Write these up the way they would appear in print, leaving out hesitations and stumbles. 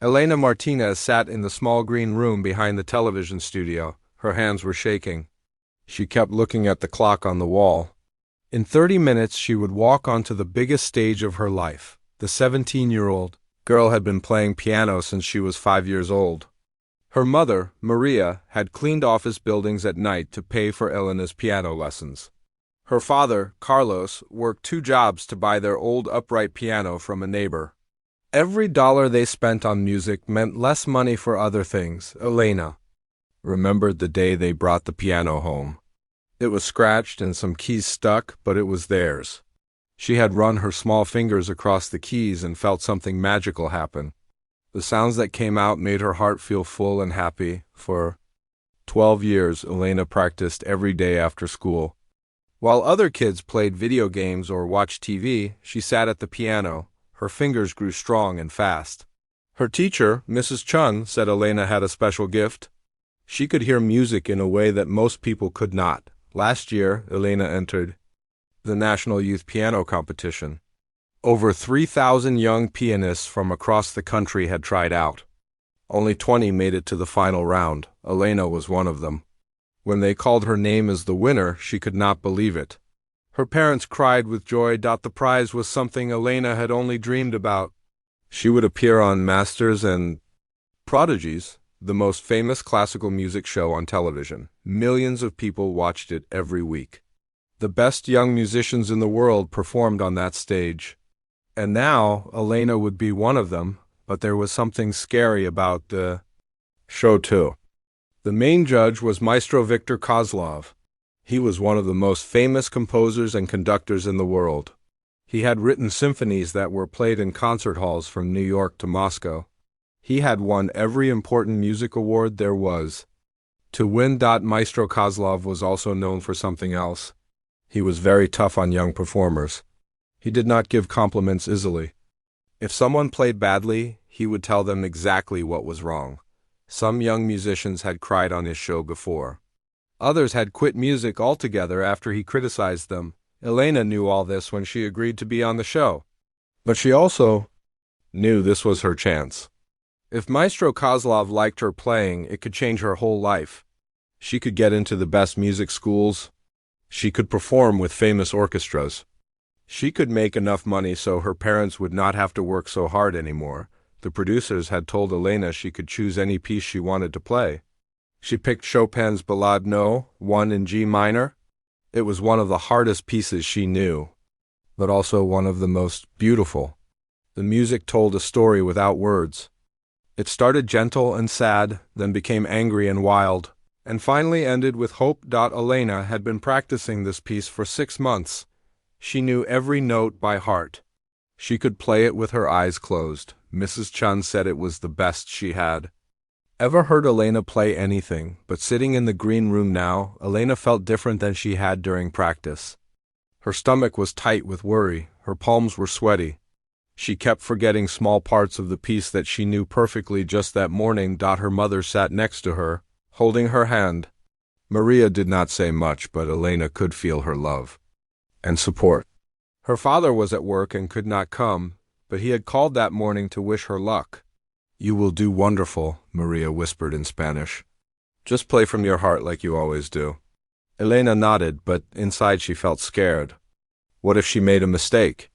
Elena Martinez sat in the small green room behind the television studio. Her hands were shaking. She kept looking at the clock on the wall. In 30 minutes she would walk onto the biggest stage of her life. The 17-year-old girl had been playing piano since she was 5 years old. Her mother, Maria, had cleaned office buildings at night to pay for Elena's piano lessons. Her father, Carlos, worked 2 jobs to buy their old upright piano from a neighbor. Every dollar they spent on music meant less money for other things. Elena remembered the day they brought the piano home. It was scratched and some keys stuck, but it was theirs. She had run her small fingers across the keys and felt something magical happen. The sounds that came out made her heart feel full and happy. For 12 years, Elena practiced every day after school. While other kids played video games or watched TV, she sat at the piano. Her fingers grew strong and fast. Her teacher, Mrs. Chun, said Elena had a special gift. She could hear music in a way that most people could not. Last year, Elena entered the National Youth Piano Competition. Over 3,000 young pianists from across the country had tried out. Only 20 made it to the final round. Elena was one of them. When they called her name as the winner, she could not believe it. Her parents cried with joy. The prize was something Elena had only dreamed about. She would appear on Masters and Prodigies, the most famous classical music show on television. Millions of people watched it every week. The best young musicians in the world performed on that stage. And now, Elena would be one of them, but there was something scary about the show too. The main judge was Maestro Victor Kozlov. He was one of the most famous composers and conductors in the world. He had written symphonies that were played in concert halls from New York to Moscow. He had won every important music award there was. To win. Maestro Kozlov was also known for something else. He was very tough on young performers. He did not give compliments easily. If someone played badly, he would tell them exactly what was wrong. Some young musicians had cried on his show before. Others had quit music altogether after he criticized them. Elena knew all this when she agreed to be on the show. But she also knew this was her chance. If Maestro Kozlov liked her playing, it could change her whole life. She could get into the best music schools. She could perform with famous orchestras. She could make enough money so her parents would not have to work so hard anymore. The producers had told Elena she could choose any piece she wanted to play. She picked Chopin's Ballade No. 1 in G minor. It was one of the hardest pieces she knew, but also one of the most beautiful. The music told a story without words. It started gentle and sad, then became angry and wild, and finally ended with hope. Elena had been practicing this piece for 6 months. She knew every note by heart. She could play it with her eyes closed. Mrs. Chun said it was the best she had ever heard Elena play anything, but sitting in the green room now, Elena felt different than she had during practice. Her stomach was tight with worry, her palms were sweaty. She kept forgetting small parts of the piece that she knew perfectly. Just that morning. Her mother sat next to her, holding her hand. Maria did not say much, but Elena could feel her love and support. Her father was at work and could not come, but he had called that morning to wish her luck. "You will do wonderful," Maria whispered in Spanish. "Just play from your heart like you always do." Elena nodded, but inside she felt scared. What if she made a mistake?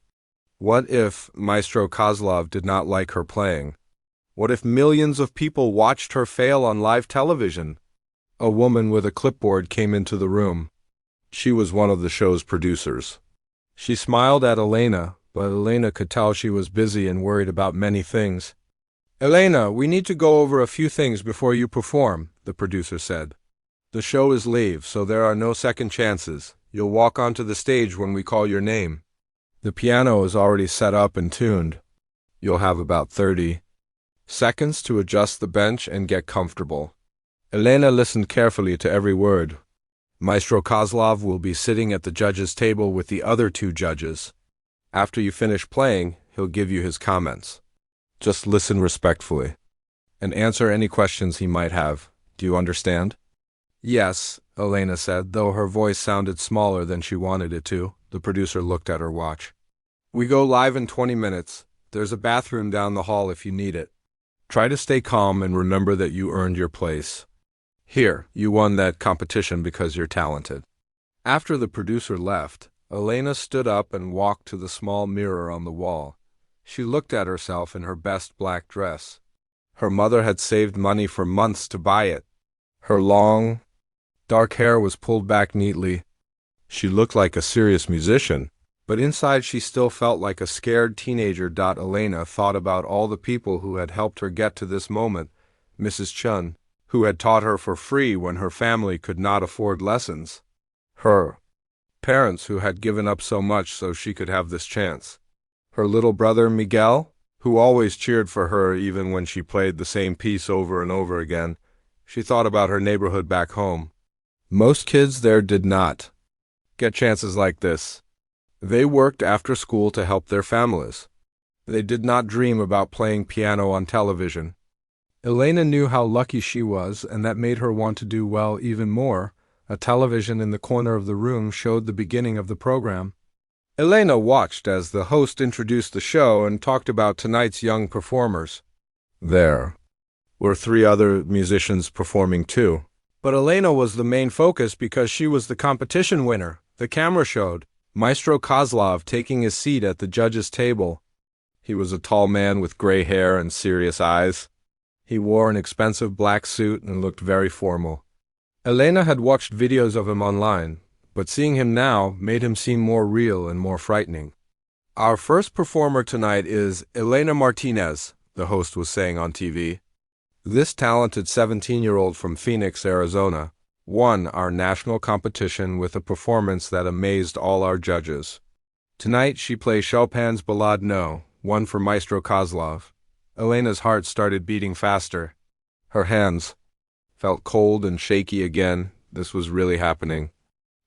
What if Maestro Kozlov did not like her playing? What if millions of people watched her fail on live television? A woman with a clipboard came into the room. She was one of the show's producers. She smiled at Elena, but Elena could tell she was busy and worried about many things. "Elena, we need to go over a few things before you perform," the producer said. "The show is live, so there are no second chances. You'll walk onto the stage when we call your name. The piano is already set up and tuned. You'll have about 30 seconds to adjust the bench and get comfortable." Elena listened carefully to every word. Maestro Kozlov will be sitting at the judges' table with the other 2 judges. After you finish playing, he'll give you his comments. Just listen respectfully and answer any questions he might have. Do you understand? "Yes," Elena said, though her voice sounded smaller than she wanted it to. The producer looked at her watch. "We go live in 20 minutes. There's a bathroom down the hall if you need it." Try to stay calm and remember that you earned your place. Here, you won that competition because you're talented." After the producer left, Elena stood up and walked to the small mirror on the wall. She looked at herself in her best black dress. Her mother had saved money for months to buy it. Her long, dark hair was pulled back neatly. She looked like a serious musician, but inside she still felt like a scared teenager. Elena thought about all the people who had helped her get to this moment. Mrs. Chun, who had taught her for free when her family could not afford lessons. Her parents, who had given up so much so she could have this chance. Her little brother Miguel, who always cheered for her even when she played the same piece over and over again. She thought about her neighborhood back home. Most kids there did not get chances like this. They worked after school to help their families. They did not dream about playing piano on television. Elena knew how lucky she was, and that made her want to do well even more. A television in the corner of the room showed the beginning of the program. Elena watched as the host introduced the show and talked about tonight's young performers. There were 3 other musicians performing too. But Elena was the main focus because she was the competition winner. The camera showed Maestro Kozlov taking his seat at the judges' table. He was a tall man with gray hair and serious eyes. He wore an expensive black suit and looked very formal. Elena had watched videos of him online, but seeing him now made him seem more real and more frightening. "Our first performer tonight is Elena Martinez," the host was saying on TV. This talented 17-year-old from Phoenix, Arizona, won our national competition with a performance that amazed all our judges. Tonight she plays Chopin's Ballade No, one for Maestro Kozlov. Elena's heart started beating faster. Her hands felt cold and shaky again. This was really happening.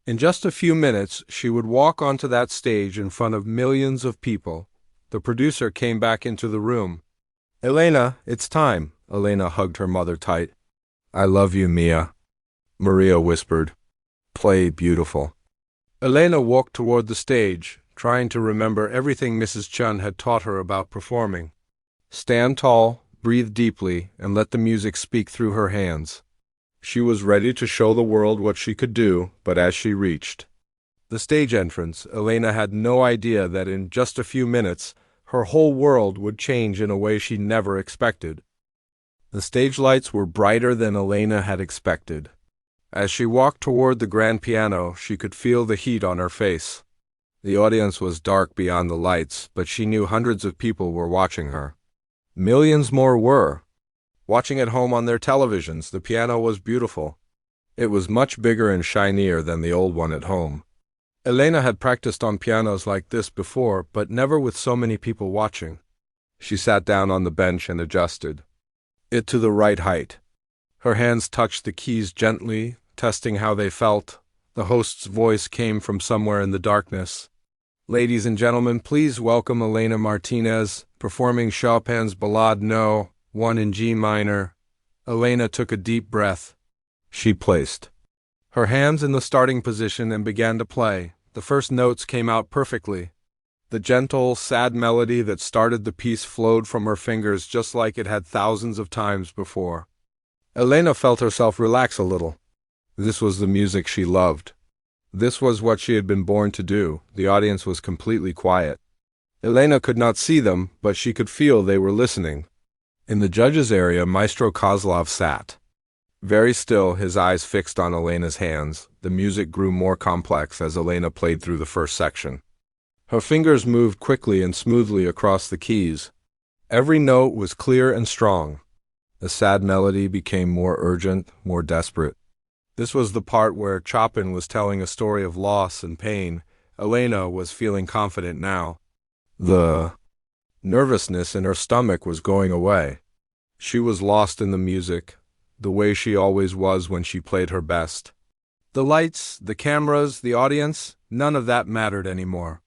In just a few minutes, she would walk onto that stage in front of millions of people. The producer came back into the room. "Elena, it's time." Elena hugged her mother tight. "I love you, Mia," Maria whispered. "Play beautiful." Elena walked toward the stage, trying to remember everything Mrs. Chun had taught her about performing. Stand tall, breathe deeply, and let the music speak through her hands. She was ready to show the world what she could do, but as she reached the stage entrance, Elena had no idea that in just a few minutes, her whole world would change in a way she never expected. The stage lights were brighter than Elena had expected. As she walked toward the grand piano, she could feel the heat on her face. The audience was dark beyond the lights, but she knew hundreds of people were watching her. Millions more were watching at home on their televisions. The piano was beautiful. It was much bigger and shinier than the old one at home. Elena had practiced on pianos like this before, but never with so many people watching. She sat down on the bench and adjusted it to the right height. Her hands touched the keys gently, testing how they felt. The host's voice came from somewhere in the darkness. "Ladies and gentlemen, please welcome Elena Martinez, performing Chopin's Ballade No. 1 in G minor." Elena took a deep breath. She placed her hands in the starting position and began to play. The first notes came out perfectly. The gentle, sad melody that started the piece flowed from her fingers just like it had thousands of times before. Elena felt herself relax a little. This was the music she loved. This was what she had been born to do. The audience was completely quiet. Elena could not see them, but she could feel they were listening. In the judges' area, Maestro Kozlov sat very still, his eyes fixed on Elena's hands. The music grew more complex as Elena played through the first section. Her fingers moved quickly and smoothly across the keys. Every note was clear and strong. The sad melody became more urgent, more desperate. This was the part where Chopin was telling a story of loss and pain. Elena was feeling confident now. The nervousness in her stomach was going away. She was lost in the music, the way she always was when she played her best. The lights, the cameras, the audience, none of that mattered anymore.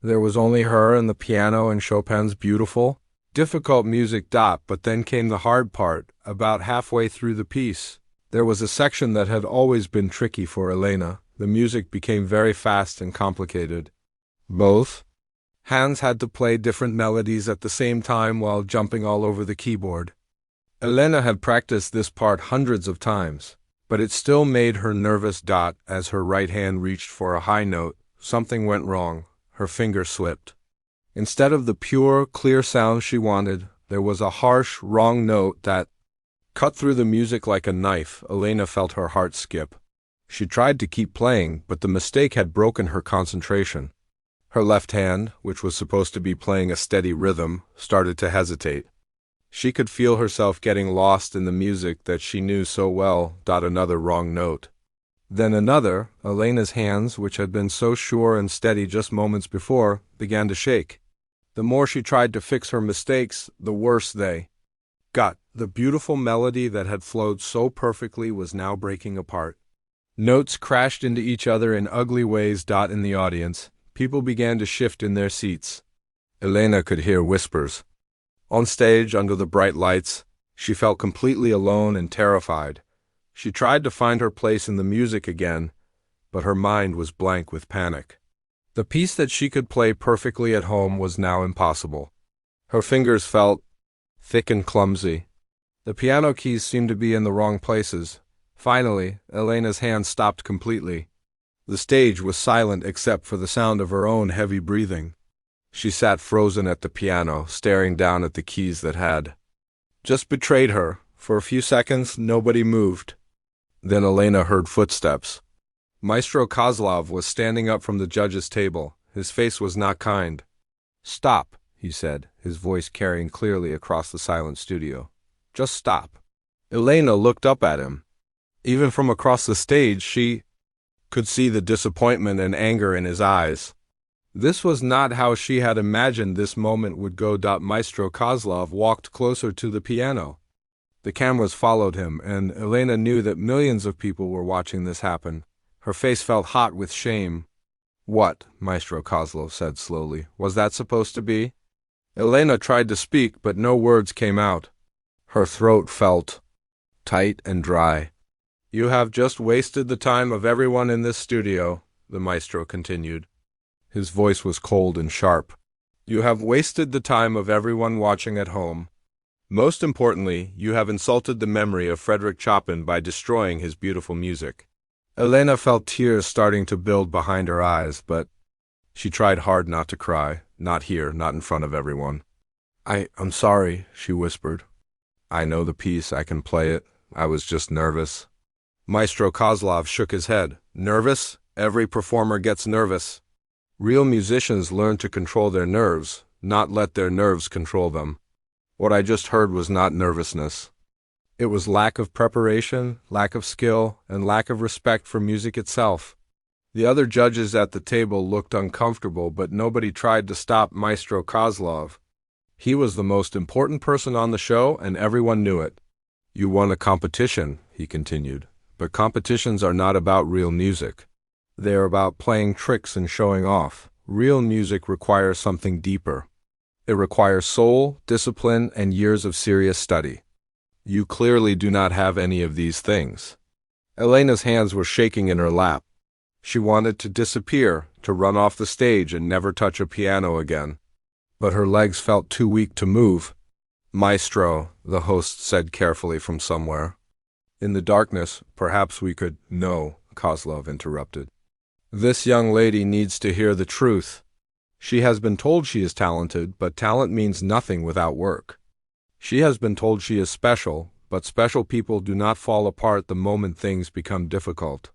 There was only her and the piano and Chopin's beautiful, difficult music. But then came the hard part. About halfway through the piece, there was a section that had always been tricky for Elena. The music became very fast and complicated. Both hands had to play different melodies at the same time while jumping all over the keyboard. Elena had practiced this part hundreds of times, but it still made her nervous. As her right hand reached for a high note, something went wrong. Her finger slipped. Instead of the pure, clear sound she wanted, there was a harsh, wrong note that cut through the music like a knife. Elena felt her heart skip. She tried to keep playing, but the mistake had broken her concentration. Her left hand, which was supposed to be playing a steady rhythm, started to hesitate. She could feel herself getting lost in the music that she knew so well. Another wrong note. Then another. Elena's hands, which had been so sure and steady just moments before, began to shake. The more she tried to fix her mistakes, the worse they got. The beautiful melody that had flowed so perfectly was now breaking apart. Notes crashed into each other in ugly ways. In the audience, people began to shift in their seats. Elena could hear whispers. On stage, under the bright lights, she felt completely alone and terrified. She tried to find her place in the music again, but her mind was blank with panic. The piece that she could play perfectly at home was now impossible. Her fingers felt thick and clumsy. The piano keys seemed to be in the wrong places. Finally, Elena's hand stopped completely. The stage was silent except for the sound of her own heavy breathing. She sat frozen at the piano, staring down at the keys that had just betrayed her. For a few seconds, nobody moved. Then Elena heard footsteps. Maestro Kozlov was standing up from the judges' table. His face was not kind. "Stop," he said, his voice carrying clearly across the silent studio. "Just stop." Elena looked up at him. Even from across the stage, she could see the disappointment and anger in his eyes. This was not how she had imagined this moment would go. Maestro Kozlov walked closer to the piano. The cameras followed him, and Elena knew that millions of people were watching this happen. Her face felt hot with shame. "What?" Maestro Kozlov said slowly. "Was that supposed to be?" Elena tried to speak, but no words came out. Her throat felt tight and dry. "You have just wasted the time of everyone in this studio," the maestro continued. His voice was cold and sharp. "You have wasted the time of everyone watching at home. Most importantly, you have insulted the memory of Frederick Chopin by destroying his beautiful music." Elena felt tears starting to build behind her eyes, but she tried hard not to cry. Not here, not in front of everyone. I'm sorry," she whispered. "I know the piece, I can play it. I was just nervous." Maestro Kozlov shook his head. "Nervous? Every performer gets nervous. Real musicians learn to control their nerves, not let their nerves control them. What I just heard was not nervousness. It was lack of preparation, lack of skill, and lack of respect for music itself." The other judges at the table looked uncomfortable, but nobody tried to stop Maestro Kozlov. He was the most important person on the show, and everyone knew it. "You won a competition," he continued, "but competitions are not about real music. They are about playing tricks and showing off. Real music requires something deeper. It requires soul, discipline, and years of serious study. You clearly do not have any of these things." Elena's hands were shaking in her lap. She wanted to disappear, to run off the stage and never touch a piano again. But her legs felt too weak to move. "Maestro," the host said carefully from somewhere. "In the darkness, perhaps we could—" "No," Kozlov interrupted. "This young lady needs to hear the truth. She has been told she is talented, but talent means nothing without work. She has been told she is special, but special people do not fall apart the moment things become difficult."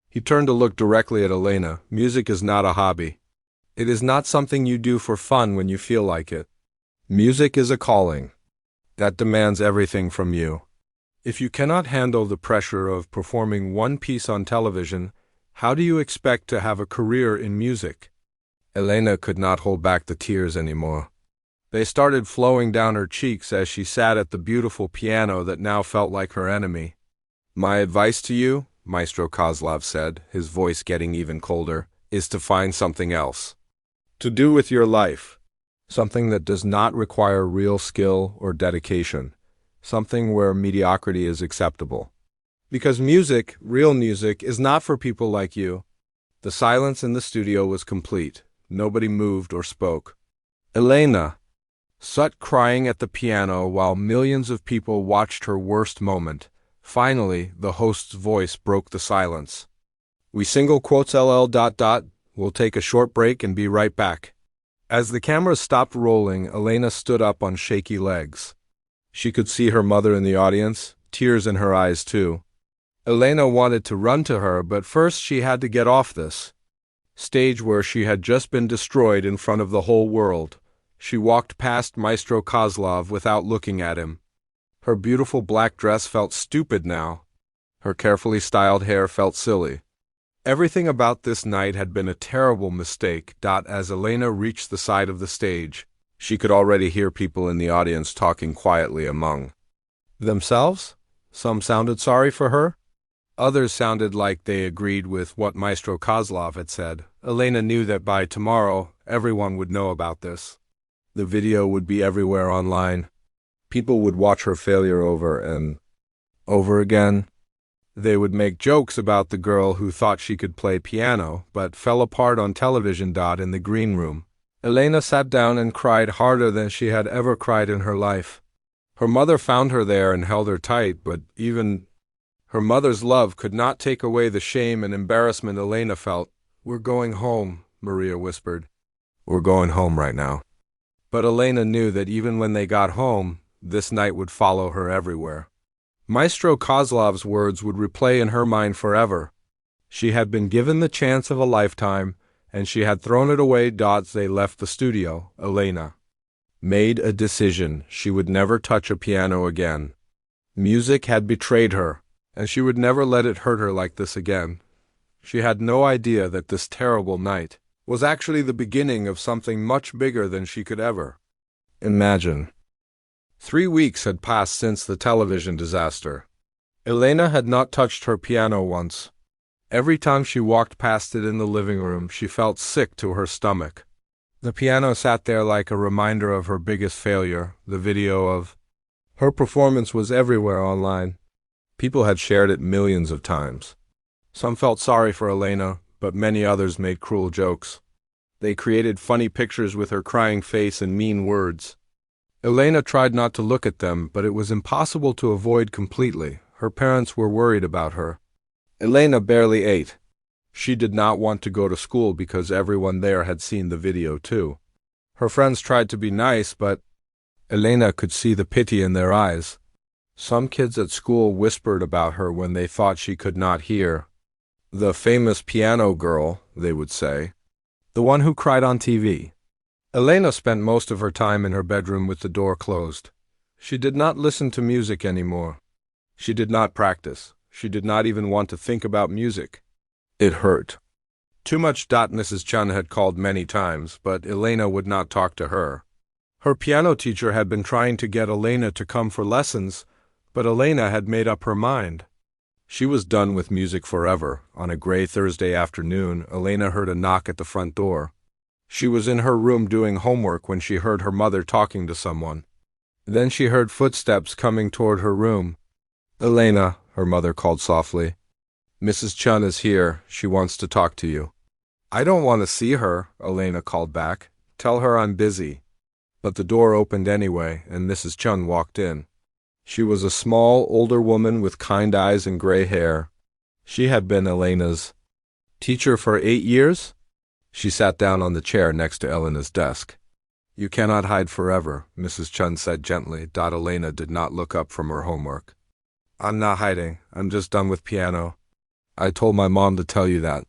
He turned to look directly at Elena. "Music is not a hobby. It is not something you do for fun when you feel like it. Music is a calling that demands everything from you. If you cannot handle the pressure of performing one piece on television, how do you expect to have a career in music?" Elena could not hold back the tears anymore. They started flowing down her cheeks as she sat at the beautiful piano that now felt like her enemy. "My advice to you," Maestro Kozlov said, his voice getting even colder, "is to find something else to do with your life. Something that does not require real skill or dedication. Something where mediocrity is acceptable. Because music, real music, is not for people like you." The silence in the studio was complete. Nobody moved or spoke. "Elena!" Sut crying at the piano while millions of people watched her worst moment. Finally, the host's voice broke the silence. We single quotes LL. We'll take a short break and be right back. As the camera stopped rolling, Elena stood up on shaky legs. She could see her mother in the audience, tears in her eyes too. Elena wanted to run to her, but first she had to get off this stage where she had just been destroyed in front of the whole world. She walked past Maestro Kozlov without looking at him. Her beautiful black dress felt stupid now. Her carefully styled hair felt silly. Everything about this night had been a terrible mistake. As Elena reached the side of the stage, she could already hear people in the audience talking quietly among themselves. Some sounded sorry for her. Others sounded like they agreed with what Maestro Kozlov had said. Elena knew that by tomorrow, everyone would know about this. The video would be everywhere online. People would watch her failure over and over again. They would make jokes about the girl who thought she could play piano, but fell apart on television. In the green room, Elena sat down and cried harder than she had ever cried in her life. Her mother found her there and held her tight, but even her mother's love could not take away the shame and embarrassment Elena felt. "We're going home," Maria whispered. "We're going home right now." But Elena knew that even when they got home, this night would follow her everywhere. Maestro Kozlov's words would replay in her mind forever. She had been given the chance of a lifetime, and she had thrown it away. They left the studio. Elena made a decision. She would never touch a piano again. Music had betrayed her, and she would never let it hurt her like this again. She had no idea that this terrible night was actually the beginning of something much bigger than she could ever imagine. 3 weeks had passed since the television disaster. Elena had not touched her piano once. Every time she walked past it in the living room, she felt sick to her stomach. The piano sat there like a reminder of her biggest failure. The video of her performance was everywhere online. People had shared it millions of times. Some felt sorry for Elena, but many others made cruel jokes. They created funny pictures with her crying face and mean words. Elena tried not to look at them, but it was impossible to avoid completely. Her parents were worried about her. Elena barely ate. She did not want to go to school because everyone there had seen the video too. Her friends tried to be nice, but Elena could see the pity in their eyes. Some kids at school whispered about her when they thought she could not hear. "The famous piano girl," they would say. "The one who cried on TV." Elena spent most of her time in her bedroom with the door closed. She did not listen to music anymore. She did not practice. She did not even want to think about music. It hurt too much. Mrs. Chun had called many times, but Elena would not talk to her. Her piano teacher had been trying to get Elena to come for lessons, but Elena had made up her mind. She was done with music forever. On a gray Thursday afternoon, Elena heard a knock at the front door. She was in her room doing homework when she heard her mother talking to someone. Then she heard footsteps coming toward her room. "Elena," her mother called softly. "Mrs. Chun is here. She wants to talk to you." "I don't want to see her," Elena called back. "Tell her I'm busy." But the door opened anyway, and Mrs. Chun walked in. She was a small, older woman with kind eyes and gray hair. She had been Elena's teacher for 8 years. She sat down on the chair next to Elena's desk. "You cannot hide forever," Mrs. Chun said gently. Elena did not look up from her homework. "I'm not hiding. I'm just done with piano. I told my mom to tell you that."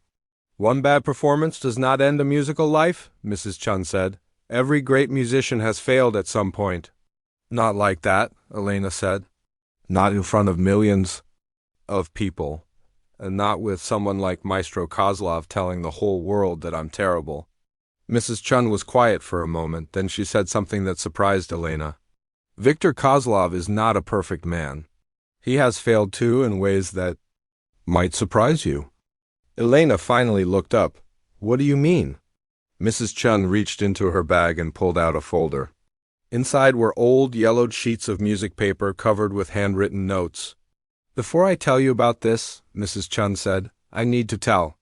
"One bad performance does not end a musical life," Mrs. Chun said. "Every great musician has failed at some point." "Not like that," Elena said. "Not in front of millions of people. And not with someone like Maestro Kozlov telling the whole world that I'm terrible." Mrs. Chun was quiet for a moment, then she said something that surprised Elena. "Viktor Kozlov is not a perfect man. He has failed too in ways that might surprise you." Elena finally looked up. "What do you mean?" Mrs. Chun reached into her bag and pulled out a folder. Inside were old, yellowed sheets of music paper covered with handwritten notes. "Before I tell you about this," Mrs. Chun said, "I need to tell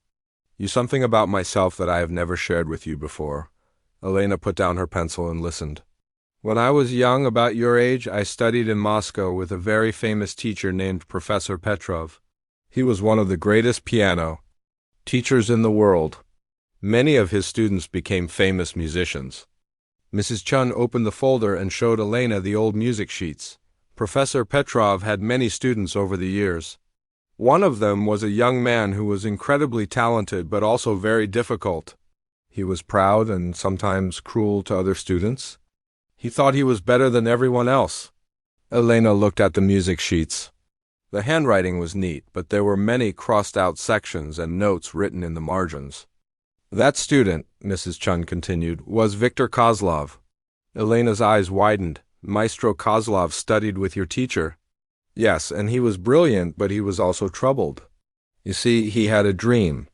you something about myself that I have never shared with you before." Elena put down her pencil and listened. When I was young, about your age, I studied in Moscow with a very famous teacher named Professor Petrov. He was one of the greatest piano teachers in the world. Many of his students became famous musicians. Mrs. Chun opened the folder and showed Elena the old music sheets. Professor Petrov had many students over the years. One of them was a young man who was incredibly talented but also very difficult. He was proud and sometimes cruel to other students. He thought he was better than everyone else. Elena looked at the music sheets. The handwriting was neat, but there were many crossed-out sections and notes written in the margins. That student, Mrs. Chun continued, was Viktor Kozlov. Elena's eyes widened. Maestro Kozlov studied with your teacher. Yes, and he was brilliant, but he was also troubled. You see, he had a dream.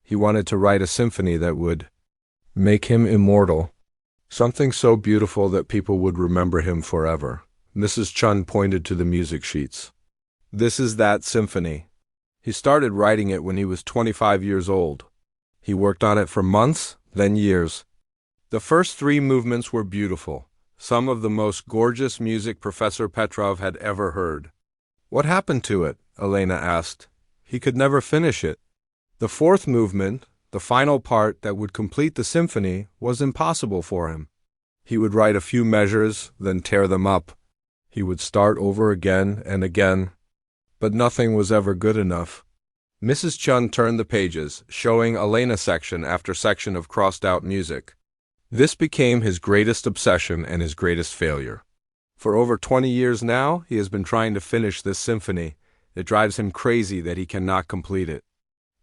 He wanted to write a symphony that would make him immortal. Something so beautiful that people would remember him forever. Mrs. Chun pointed to the music sheets. This is that symphony. He started writing it when he was 25 years old. He worked on it for months, then years. The first 3 movements were beautiful, some of the most gorgeous music Professor Petrov had ever heard. What happened to it? Elena asked. He could never finish it. The 4th movement, the final part that would complete the symphony, was impossible for him. He would write a few measures, then tear them up. He would start over again and again, but nothing was ever good enough. Mrs. Chun turned the pages, showing Elena section after section of crossed-out music. This became his greatest obsession and his greatest failure. For over 20 years now, he has been trying to finish this symphony. It drives him crazy that he cannot complete it.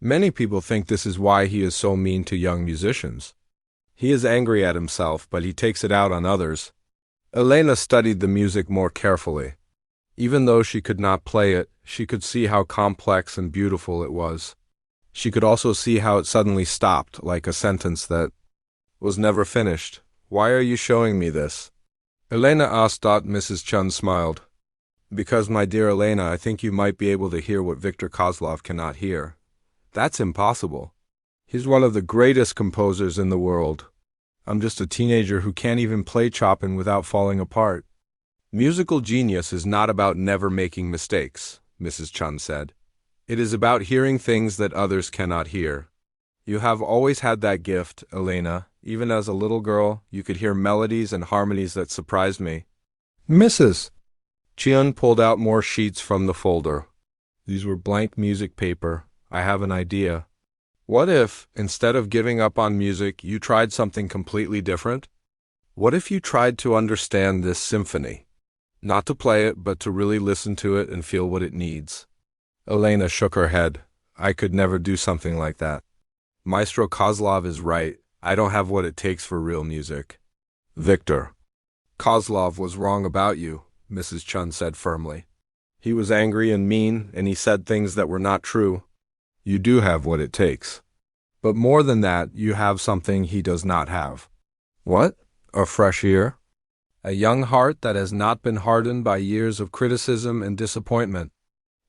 Many people think this is why he is so mean to young musicians. He is angry at himself, but he takes it out on others. Elena studied the music more carefully. Even though she could not play it, she could see how complex and beautiful it was. She could also see how it suddenly stopped, like a sentence that was never finished. Why are you showing me this? Elena asked. Mrs. Chun smiled. Because, my dear Elena, I think you might be able to hear what Viktor Kozlov cannot hear. That's impossible. He's one of the greatest composers in the world. I'm just a teenager who can't even play Chopin without falling apart. Musical genius is not about never making mistakes, Mrs. Chun said. It is about hearing things that others cannot hear. You have always had that gift, Elena. Even as a little girl, you could hear melodies and harmonies that surprised me. Mrs. Chun pulled out more sheets from the folder. These were blank music paper. I have an idea. What if, instead of giving up on music, you tried something completely different? What if you tried to understand this symphony? Not to play it, but to really listen to it and feel what it needs. Elena shook her head. I could never do something like that. Maestro Kozlov is right. I don't have what it takes for real music. Viktor. Kozlov was wrong about you, Mrs. Chun said firmly. He was angry and mean, and he said things that were not true. You do have what it takes. But more than that, you have something he does not have. What? A fresh ear? A young heart that has not been hardened by years of criticism and disappointment.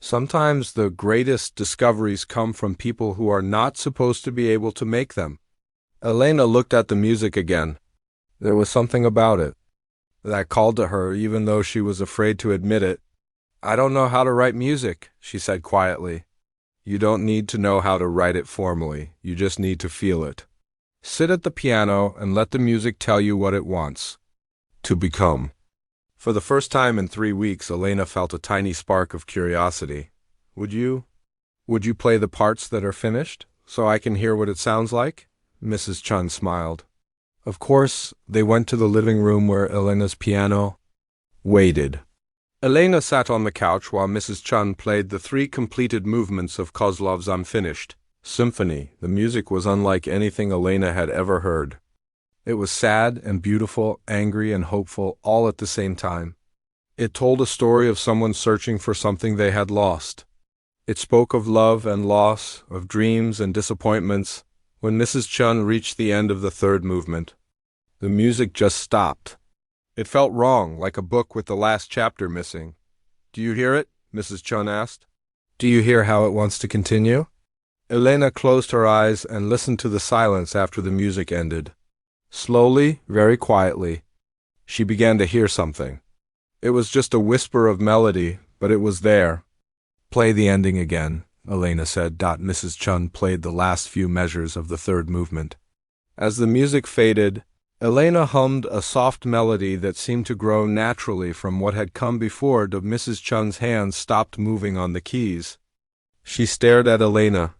Sometimes the greatest discoveries come from people who are not supposed to be able to make them. Elena looked at the music again. There was something about it that called to her even though she was afraid to admit it. I don't know how to write music, she said quietly. You don't need to know how to write it formally. You just need to feel it. Sit at the piano and let the music tell you what it wants to become. For the first time in 3 weeks, Elena felt a tiny spark of curiosity. Would you play the parts that are finished, so I can hear what it sounds like? Mrs. Chun smiled. Of course, they went to the living room where Elena's piano waited. Elena sat on the couch while Mrs. Chun played the 3 completed movements of Kozlov's unfinished symphony. The music was unlike anything Elena had ever heard. It was sad and beautiful, angry and hopeful, all at the same time. It told a story of someone searching for something they had lost. It spoke of love and loss, of dreams and disappointments. When Mrs. Chun reached the end of the 3rd movement, the music just stopped. It felt wrong, like a book with the last chapter missing. Do you hear it? Mrs. Chun asked. Do you hear how it wants to continue? Elena closed her eyes and listened to the silence after the music ended. Slowly, very quietly, She began to hear something. It was just a whisper of melody, but it was there. Play the ending again, Elena said. Mrs. Chun played the last few measures of the third movement. As the music faded, Elena hummed a soft melody that seemed to grow naturally from what had come before. Mrs. Chun's hands stopped moving on the keys. She stared at Elena.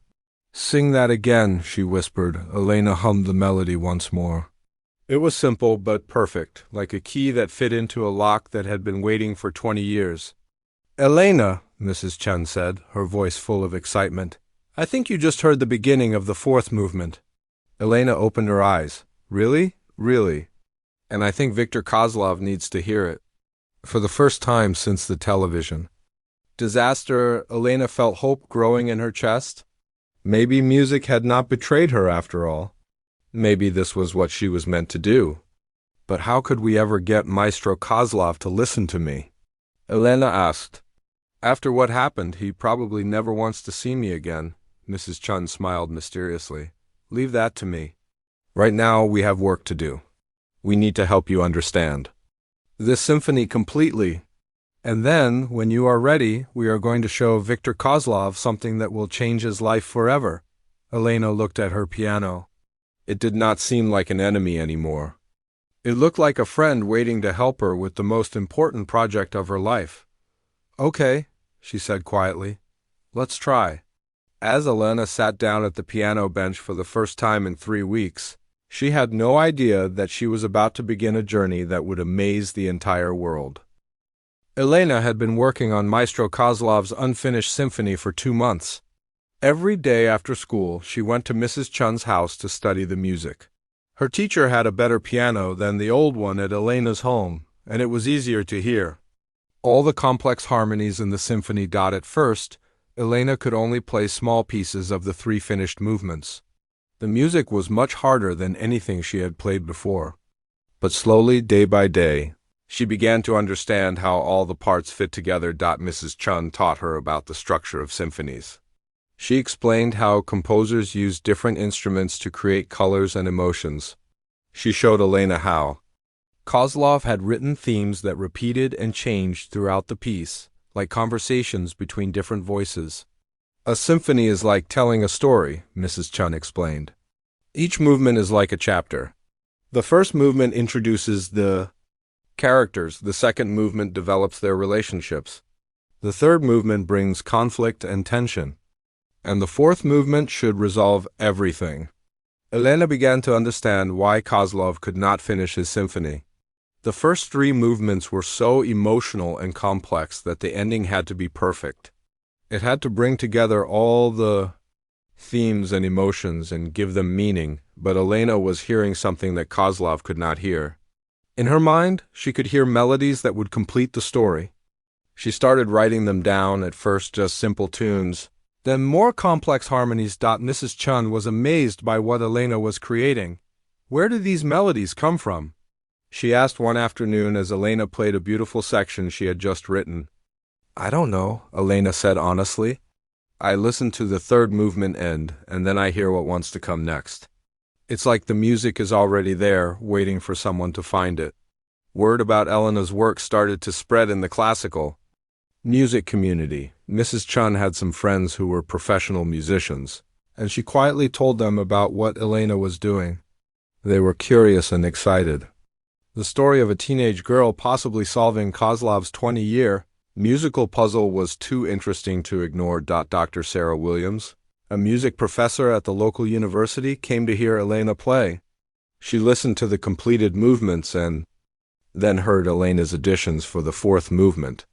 "Sing that again," she whispered. Elena hummed the melody once more. It was simple but perfect, like a key that fit into a lock that had been waiting for 20 years. "Elena," Mrs. Chun said, her voice full of excitement, "I think you just heard the beginning of the fourth movement." Elena opened her eyes. "Really? Really? And I think Victor Kozlov needs to hear it." For the first time since the television disaster, Elena felt hope growing in her chest. Maybe music had not betrayed her after all. Maybe this was what she was meant to do. "But how could we ever get Maestro Kozlov to listen to me?" Elena asked. "After what happened, he probably never wants to see me again." Mrs. Chun smiled mysteriously. "Leave that to me. Right now we have work to do. We need to help you understand this symphony completely. And then, when you are ready, we are going to show Victor Kozlov something that will change his life forever." Elena looked at her piano. It did not seem like an enemy anymore. It looked like a friend waiting to help her with the most important project of her life. "Okay," she said quietly. "Let's try." As Elena sat down at the piano bench for the first time in 3 weeks, she had no idea that she was about to begin a journey that would amaze the entire world. Elena had been working on Maestro Kozlov's unfinished symphony for 2 months. Every day after school, she went to Mrs. Chun's house to study the music. Her teacher had a better piano than the old one at Elena's home, and it was easier to hear all the complex harmonies in the symphony. At first, Elena could only play small pieces of the 3 finished movements. The music was much harder than anything she had played before. But slowly, day by day, she began to understand how all the parts fit together. Mrs. Chun taught her about the structure of symphonies. She explained how composers use different instruments to create colors and emotions. She showed Elena how Kozlov had written themes that repeated and changed throughout the piece, like conversations between different voices. "A symphony is like telling a story," Mrs. Chun explained. "Each movement is like a chapter. The first movement introduces the characters, the second movement develops their relationships, the third movement brings conflict and tension, and the fourth movement should resolve everything." Elena began to understand why Kozlov could not finish his symphony. The first 3 movements were so emotional and complex that the ending had to be perfect. It had to bring together all the themes and emotions and give them meaning, but Elena was hearing something that Kozlov could not hear. In her mind, she could hear melodies that would complete the story. She started writing them down, at first just simple tunes, then more complex harmonies. Mrs. Chun was amazed by what Elena was creating. "Where do these melodies come from?" she asked one afternoon as Elena played a beautiful section she had just written. "I don't know," Elena said honestly. "I listen to the third movement end, and then I hear what wants to come next. It's like the music is already there, waiting for someone to find it." Word about Elena's work started to spread in the classical music community. Mrs. Chun had some friends who were professional musicians, and she quietly told them about what Elena was doing. They were curious and excited. The story of a teenage girl possibly solving Kozlov's 20-year musical puzzle was too interesting to ignore. Dr. Sarah Williams, a music professor at the local university, came to hear Elena play. She listened to the completed movements and then heard Elena's additions for the fourth movement.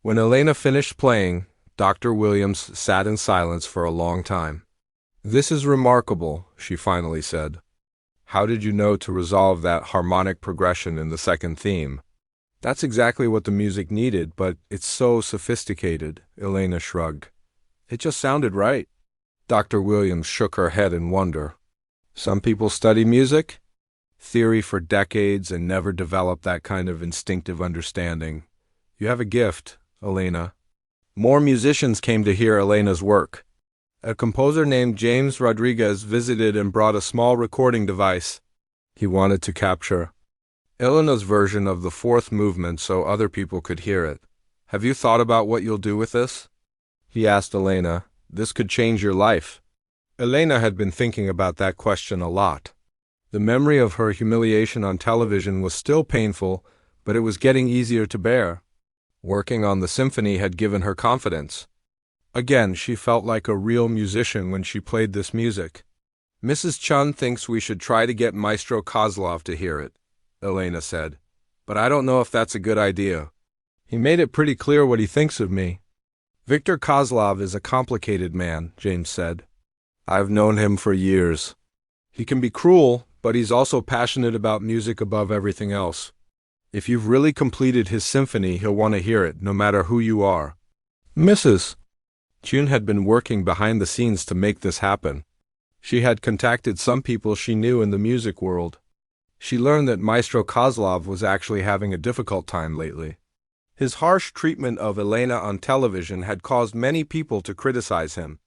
When Elena finished playing, Dr. Williams sat in silence for a long time. "This is remarkable," she finally said. "How did you know to resolve that harmonic progression in the second theme?" "That's exactly what the music needed, but it's so sophisticated," Elena shrugged. "It just sounded right." Dr. Williams shook her head in wonder. "Some people study music theory for decades and never develop that kind of instinctive understanding. You have a gift, Elena." More musicians came to hear Elena's work. A composer named James Rodriguez visited and brought a small recording device. He wanted to capture Elena's version of the fourth movement so other people could hear it. Have you thought about what you'll do with this? He asked Elena. This could change your life. Elena had been thinking about that question a lot. The memory of her humiliation on television was still painful, but it was getting easier to bear. Working on the symphony had given her confidence. Again, she felt like a real musician when she played this music. Mrs. Chun thinks we should try to get Maestro Kozlov to hear it, Elena said. But I don't know if that's a good idea. He made it pretty clear what he thinks of me. Viktor Kozlov is a complicated man, James said. I've known him for years. He can be cruel, but he's also passionate about music above everything else. If you've really completed his symphony, he'll want to hear it, no matter who you are. Mrs. Chun had been working behind the scenes to make this happen. She had contacted some people she knew in the music world. She learned that Maestro Kozlov was actually having a difficult time lately. His harsh treatment of Elena on television had caused many people to criticize him.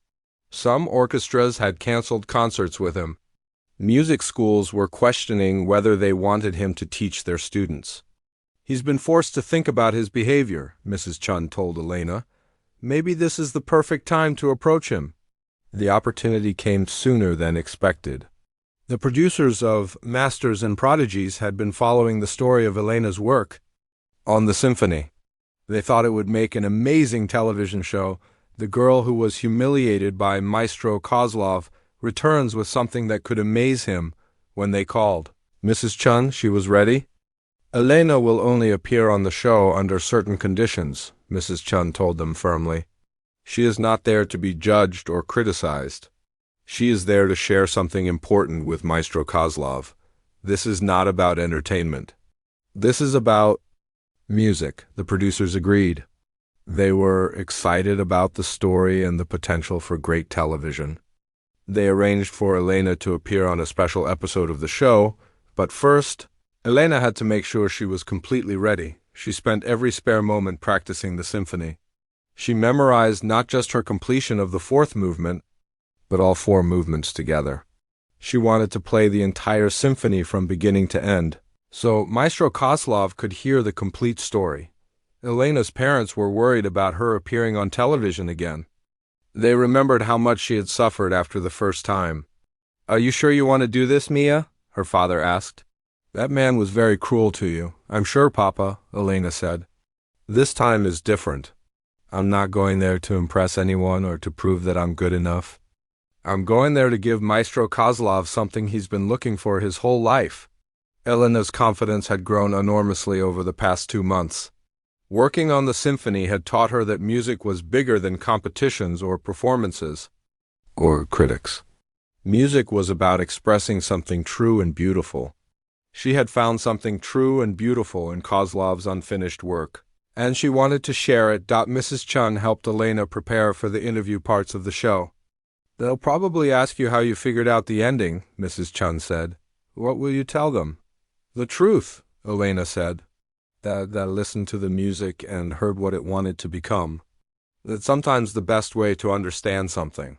Some orchestras had canceled concerts with him. Music schools were questioning whether they wanted him to teach their students. He's been forced to think about his behavior, Mrs. Chun told Elena. Maybe this is the perfect time to approach him. The opportunity came sooner than expected. The producers of Masters and Prodigies had been following the story of Elena's work on the symphony. They thought it would make an amazing television show. The girl who was humiliated by Maestro Kozlov returns with something that could amaze him when they called. Mrs. Chun, she was ready. Elena will only appear on the show under certain conditions, Mrs. Chun told them firmly. She is not there to be judged or criticized. She is there to share something important with Maestro Kozlov. This is not about entertainment. This is about music, the producers agreed. They were excited about the story and the potential for great television. They arranged for Elena to appear on a special episode of the show, but first, Elena had to make sure she was completely ready. She spent every spare moment practicing the symphony. She memorized not just her completion of the fourth movement, but all four movements together. She wanted to play the entire symphony from beginning to end, so Maestro Kozlov could hear the complete story. Elena's parents were worried about her appearing on television again. They remembered how much she had suffered after the first time. Are you sure you want to do this, Mia? Her father asked. That man was very cruel to you. I'm sure, Papa, Elena said. This time is different. I'm not going there to impress anyone or to prove that I'm good enough. I'm going there to give Maestro Kozlov something he's been looking for his whole life. Elena's confidence had grown enormously over the past 2 months. Working on the symphony had taught her that music was bigger than competitions or performances, or critics. Music was about expressing something true and beautiful. She had found something true and beautiful in Kozlov's unfinished work, and she wanted to share it. Mrs. Chun helped Elena prepare for the interview parts of the show. They'll probably ask you how you figured out the ending, Mrs. Chun said. What will you tell them? The truth, Elena said. That listened to the music and heard what it wanted to become. That sometimes the best way to understand something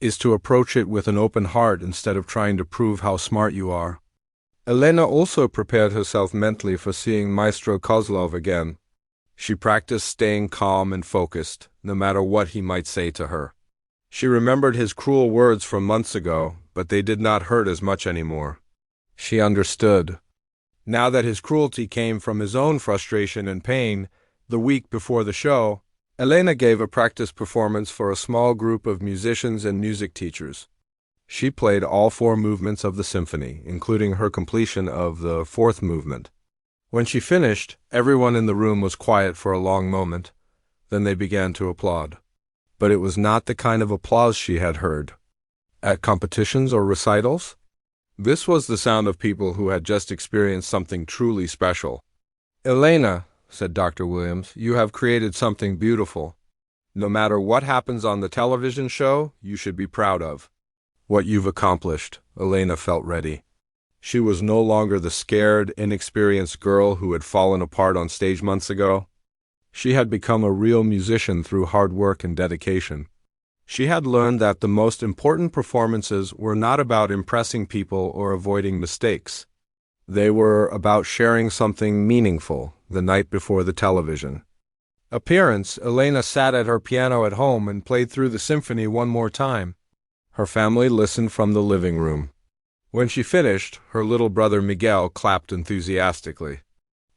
is to approach it with an open heart instead of trying to prove how smart you are. Elena also prepared herself mentally for seeing Maestro Kozlov again. She practiced staying calm and focused, no matter what he might say to her. She remembered his cruel words from months ago, but they did not hurt as much anymore. She understood. Now that his cruelty came from his own frustration and pain, the week before the show, Elena gave a practice performance for a small group of musicians and music teachers. She played all four movements of the symphony, including her completion of the fourth movement. When she finished, everyone in the room was quiet for a long moment. Then they began to applaud. But it was not the kind of applause she had heard at competitions or recitals. This was the sound of people who had just experienced something truly special. Elena, said Dr. Williams, you have created something beautiful. No matter what happens on the television show, you should be proud of what you've accomplished. Elena felt ready. She was no longer the scared, inexperienced girl who had fallen apart on stage months ago. She had become a real musician through hard work and dedication. She had learned that the most important performances were not about impressing people or avoiding mistakes. They were about sharing something meaningful the night before the television appearance. Elena sat at her piano at home and played through the symphony one more time. Her family listened from the living room. When she finished, her little brother Miguel clapped enthusiastically.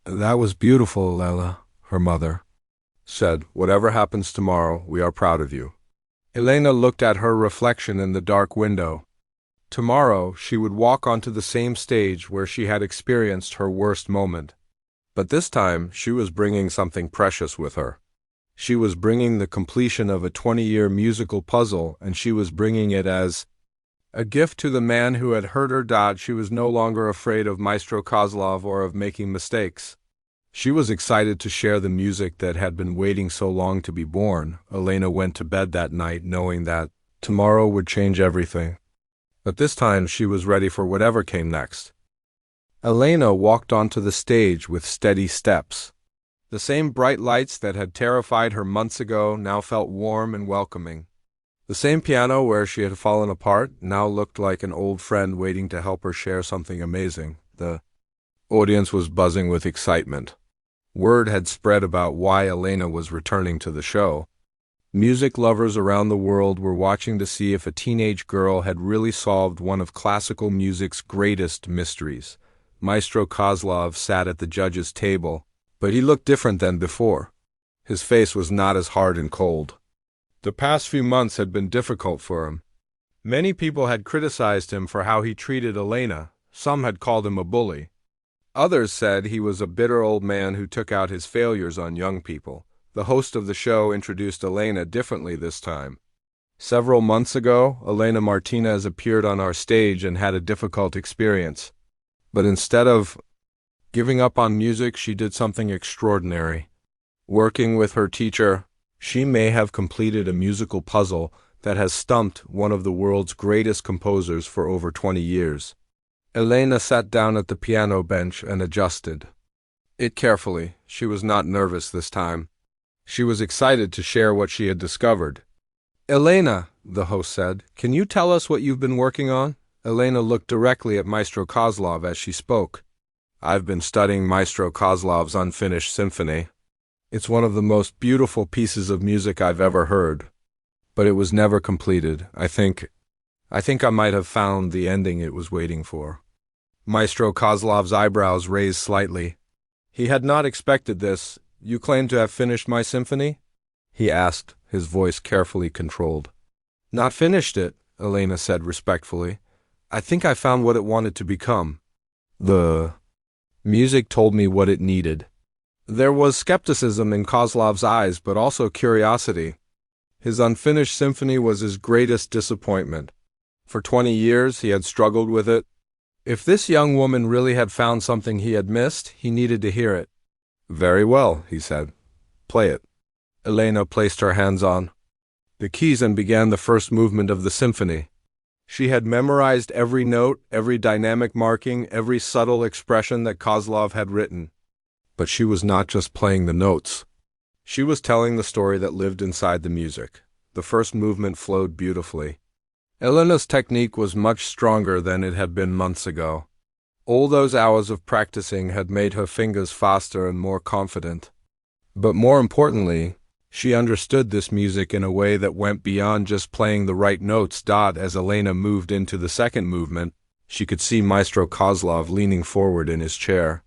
"That was beautiful, Lela," her mother said. "Whatever happens tomorrow, we are proud of you." Elena looked at her reflection in the dark window. Tomorrow, she would walk onto the same stage where she had experienced her worst moment. But this time, she was bringing something precious with her. She was bringing the completion of a 20-year musical puzzle, and she was bringing it as a gift to the man who had hurt her. She was no longer afraid of Maestro Kozlov or of making mistakes. She was excited to share the music that had been waiting so long to be born. Elena went to bed that night knowing that tomorrow would change everything. But this time she was ready for whatever came next. Elena walked onto the stage with steady steps. The same bright lights that had terrified her months ago now felt warm and welcoming. The same piano where she had fallen apart now looked like an old friend waiting to help her share something amazing. The audience was buzzing with excitement. Word had spread about why Elena was returning to the show. Music lovers around the world were watching to see if a teenage girl had really solved one of classical music's greatest mysteries. Maestro Kozlov sat at the judges' table, but he looked different than before. His face was not as hard and cold. The past few months had been difficult for him. Many people had criticized him for how he treated Elena. Some had called him a bully. Others said he was a bitter old man who took out his failures on young people. The host of the show introduced Elena differently this time. "Several months ago, Elena Martinez appeared on our stage and had a difficult experience. But instead of giving up on music, she did something extraordinary. Working with her teacher, she may have completed a musical puzzle that has stumped one of the world's greatest composers for over 20 years. Elena sat down at the piano bench and adjusted it carefully. She was not nervous this time. She was excited to share what she had discovered. "Elena," the host said, "can you tell us what you've been working on?" Elena looked directly at Maestro Kozlov as she spoke. "I've been studying Maestro Kozlov's Unfinished Symphony. It's one of the most beautiful pieces of music I've ever heard. But it was never completed. I think I might have found the ending it was waiting for." Maestro Kozlov's eyebrows raised slightly. He had not expected this. "You claim to have finished my symphony?" he asked, his voice carefully controlled. "Not finished it," Elena said respectfully. "I think I found what it wanted to become. The music told me what it needed." There was skepticism in Kozlov's eyes, but also curiosity. His unfinished symphony was his greatest disappointment. For 20 years he had struggled with it. If this young woman really had found something he had missed, he needed to hear it. "Very well," he said. "Play it." Elena placed her hands on the keys and began the first movement of the symphony. She had memorized every note, every dynamic marking, every subtle expression that Kozlov had written. But she was not just playing the notes. She was telling the story that lived inside the music. The first movement flowed beautifully. Elena's technique was much stronger than it had been months ago. All those hours of practicing had made her fingers faster and more confident. But more importantly, she understood this music in a way that went beyond just playing the right notes. As Elena moved into the second movement, she could see Maestro Kozlov leaning forward in his chair.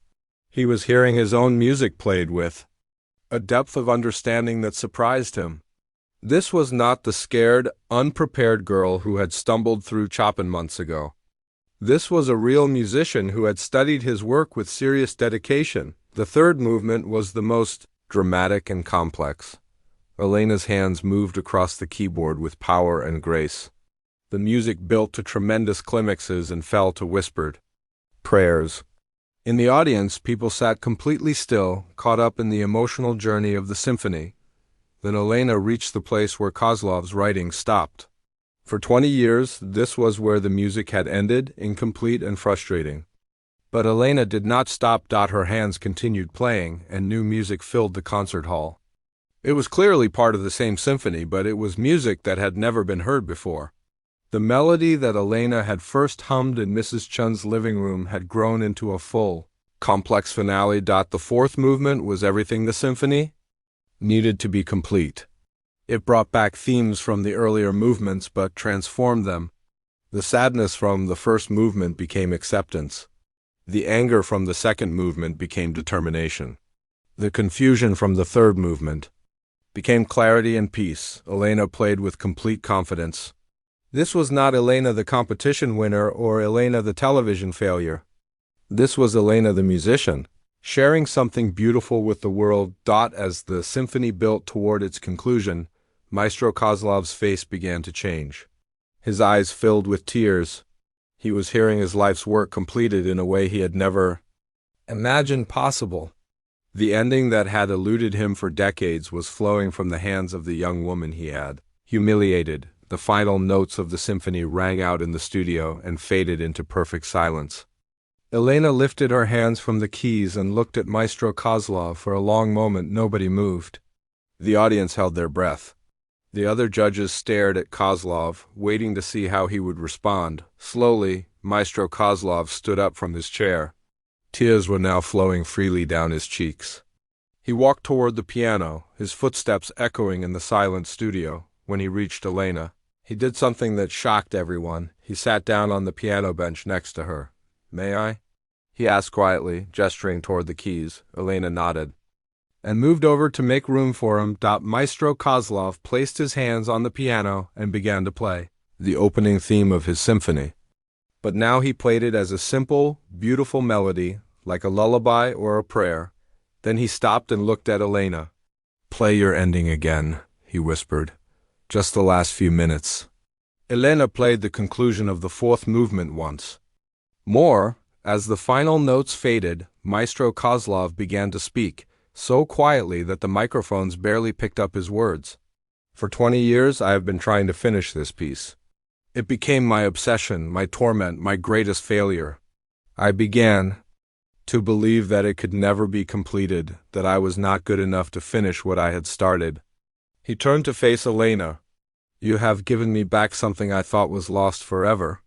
He was hearing his own music played with a depth of understanding that surprised him. This was not the scared, unprepared girl who had stumbled through Chopin months ago. This was a real musician who had studied his work with serious dedication. The third movement was the most dramatic and complex. Elena's hands moved across the keyboard with power and grace. The music built to tremendous climaxes and fell to whispered prayers. In the audience, people sat completely still, caught up in the emotional journey of the symphony. Then Elena reached the place where Kozlov's writing stopped. For 20 years, this was where the music had ended, incomplete and frustrating. But Elena did not stop. Her hands continued playing, and new music filled the concert hall. It was clearly part of the same symphony, but it was music that had never been heard before. The melody that Elena had first hummed in Mrs. Chun's living room had grown into a full, complex finale. The fourth movement was everything the symphony needed to be complete. It brought back themes from the earlier movements but transformed them. The sadness from the first movement became acceptance. The anger from the second movement became determination. The confusion from the third movement became clarity and peace. Elena played with complete confidence. This was not Elena the competition winner or Elena the television failure. This was Elena the musician, sharing something beautiful with the world. As the symphony built toward its conclusion, Maestro Kozlov's face began to change. His eyes filled with tears. He was hearing his life's work completed in a way he had never imagined possible. The ending that had eluded him for decades was flowing from the hands of the young woman he had humiliated. The final notes of the symphony rang out in the studio and faded into perfect silence. Elena lifted her hands from the keys and looked at Maestro Kozlov. For a long moment nobody moved. The audience held their breath. The other judges stared at Kozlov, waiting to see how he would respond. Slowly, Maestro Kozlov stood up from his chair. Tears were now flowing freely down his cheeks. He walked toward the piano, his footsteps echoing in the silent studio. When he reached Elena, he did something that shocked everyone. He sat down on the piano bench next to her. "May I?" he asked quietly, gesturing toward the keys. Elena nodded and moved over to make room for him. Maestro Kozlov placed his hands on the piano and began to play the opening theme of his symphony. But now he played it as a simple, beautiful melody, like a lullaby or a prayer. Then he stopped and looked at Elena. "Play your ending again," he whispered. "Just the last few minutes." Elena played the conclusion of the fourth movement once more. As the final notes faded, Maestro Kozlov began to speak, so quietly that the microphones barely picked up his words. "For 20 years I have been trying to finish this piece. It became my obsession, my torment, my greatest failure. I began to believe that it could never be completed, that I was not good enough to finish what I had started." He turned to face Elena. "You have given me back something I thought was lost forever.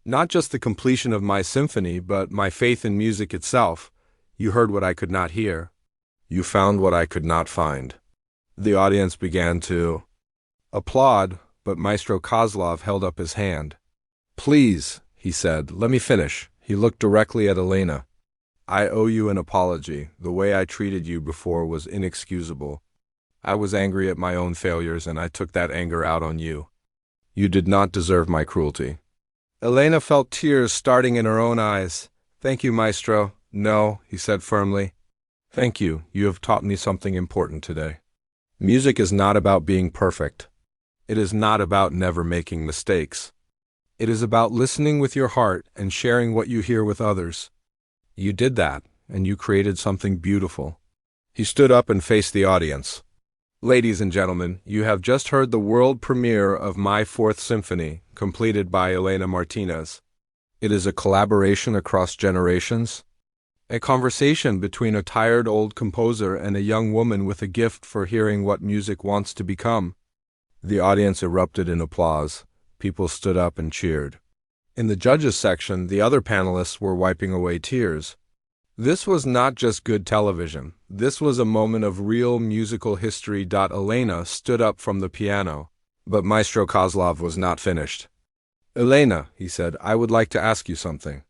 Not just the completion of my symphony, but my faith in music itself. You heard what I could not hear. You found what I could not find." The audience began to applaud, but Maestro Kozlov held up his hand. "Please," he said, "let me finish." He looked directly at Elena. "I owe you an apology. The way I treated you before was inexcusable. I was angry at my own failures, and I took that anger out on you. You did not deserve my cruelty." Elena felt tears starting in her own eyes. "Thank you, Maestro." "No," he said firmly. "Thank you. You have taught me something important today. Music is not about being perfect. It is not about never making mistakes. It is about listening with your heart and sharing what you hear with others. You did that, and you created something beautiful." He stood up and faced the audience. "Ladies and gentlemen, you have just heard the world premiere of my Fourth Symphony, completed by Elena Martinez. It is a collaboration across generations, a conversation between a tired old composer and a young woman with a gift for hearing what music wants to become." The audience erupted in applause. People stood up and cheered. In the judges' section, the other panelists were wiping away tears. This was not just good television. This was a moment of real musical history. Elena stood up from the piano, but Maestro Kozlov was not finished. "Elena," he said, "I would like to ask you something.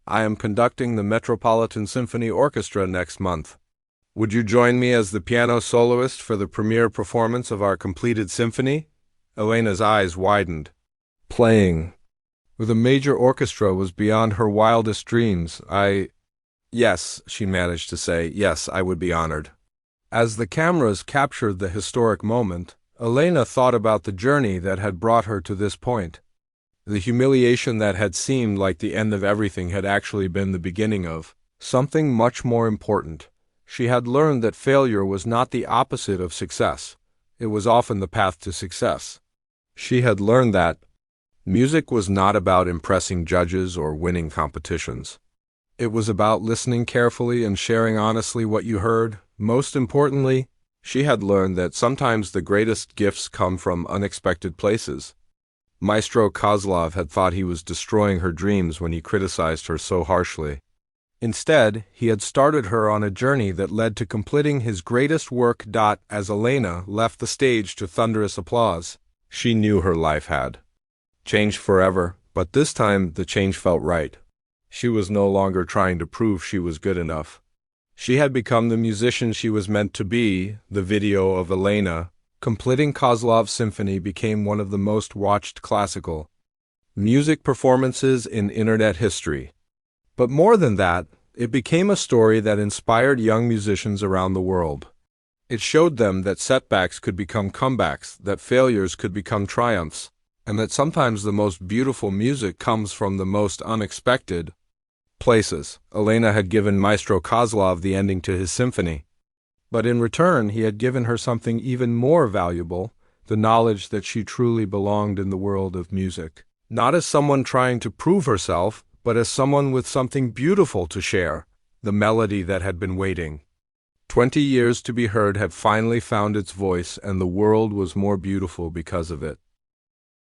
I am conducting the Metropolitan Symphony Orchestra next month. Would you join me as the piano soloist for the premiere performance of our completed symphony?" Elena's eyes widened. Playing with a major orchestra was beyond her wildest dreams. Yes, she managed to say, "Yes, I would be honored." As the cameras captured the historic moment, Elena thought about the journey that had brought her to this point. The humiliation that had seemed like the end of everything had actually been the beginning of something much more important. She had learned that failure was not the opposite of success. It was often the path to success. She had learned that music was not about impressing judges or winning competitions. It was about listening carefully and sharing honestly what you heard. Most importantly, she had learned that sometimes the greatest gifts come from unexpected places. Maestro Kozlov had thought he was destroying her dreams when he criticized her so harshly. Instead, he had started her on a journey that led to completing his greatest work. As Elena left the stage to thunderous applause, she knew her life had changed forever, but this time the change felt right. She was no longer trying to prove she was good enough. She had become the musician she was meant to be. The video of Elena completing Kozlov's symphony became one of the most watched classical music performances in internet history. But more than that, it became a story that inspired young musicians around the world. It showed them that setbacks could become comebacks, that failures could become triumphs, and that sometimes the most beautiful music comes from the most unexpected places. Elena had given Maestro Kozlov the ending to his symphony, but in return he had given her something even more valuable, the knowledge that she truly belonged in the world of music. Not as someone trying to prove herself, but as someone with something beautiful to share, the melody that had been waiting 20 years to be heard had finally found its voice, and the world was more beautiful because of it.